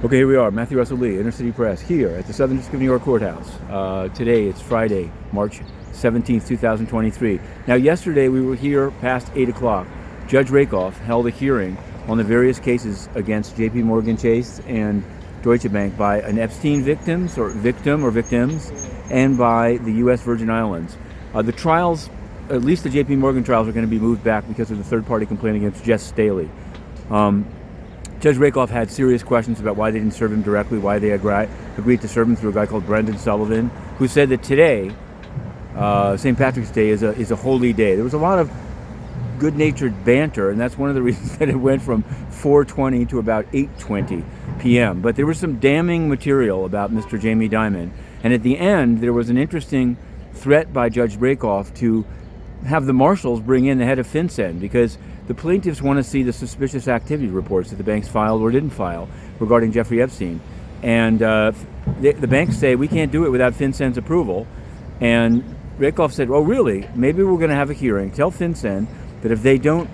Okay, here we are, Matthew Russell Lee, Inner City Press, here at the Southern District of New York Courthouse. Today, it's Friday, March 17th, 2023. Now, yesterday we were here past 8 o'clock. Judge Rakoff held a hearing on the various cases against JPM Chase and Deutsche Bank by an Epstein victim or victims, and by the U.S. Virgin Islands. The trials, at least the JP trials, are going to be moved back because of the third-party complaint against Jes Staley. Judge Rakoff had serious questions about why they didn't serve him directly, why they agreed to serve him through a guy called Brendan Sullivan, who said that today, St. Patrick's Day, is a holy day. There was a lot of good-natured banter, and that's one of the reasons that it went from 4:20 to about 8:20 p.m. But there was some damning material about Mr. Jamie Dimon, and at the end, there was an interesting threat by Judge Rakoff to have the marshals bring in the head of FinCEN, because the plaintiffs want to see the suspicious activity reports that the banks filed or didn't file regarding Jeffrey Epstein. And the banks say, we can't do it without FinCEN's approval. And Rakoff said, well, really, maybe we're going to have a hearing. Tell FinCEN that if they don't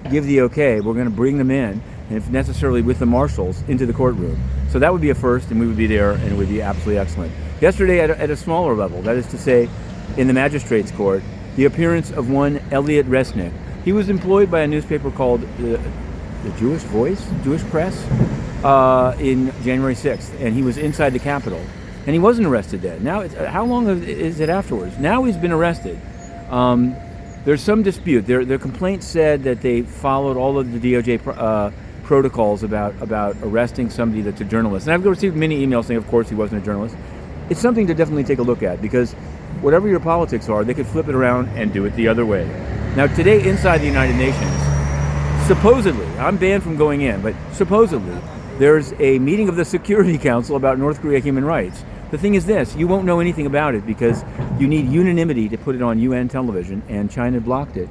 give the okay, we're going to bring them in, and if necessarily with the marshals, into the courtroom. So that would be a first, and we would be there, and it would be absolutely excellent. Yesterday, at a smaller level, that is to say, in the magistrate's court, the appearance of one Elliot Resnick. He was employed by a newspaper called the Jewish Voice, Jewish Press, in January 6th, and he was inside the Capitol. And he wasn't arrested then. Now, how long is it afterwards? Now he's been arrested. There's some dispute. Their complaint said that they followed all of the DOJ protocols about arresting somebody that's a journalist. And I've received many emails saying, of course, he wasn't a journalist. It's something to definitely take a look at, because whatever your politics are, they could flip it around and do it the other way. Now, today, inside the United Nations, supposedly, I'm banned from going in, but supposedly, there's a meeting of the Security Council about North Korea human rights. The thing is this, you won't know anything about it because you need unanimity to put it on UN television, and China blocked it.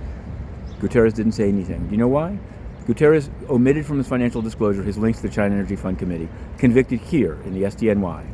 Guterres didn't say anything. Do you know why? Guterres omitted from his financial disclosure his links to the China Energy Fund Committee, convicted here in the SDNY.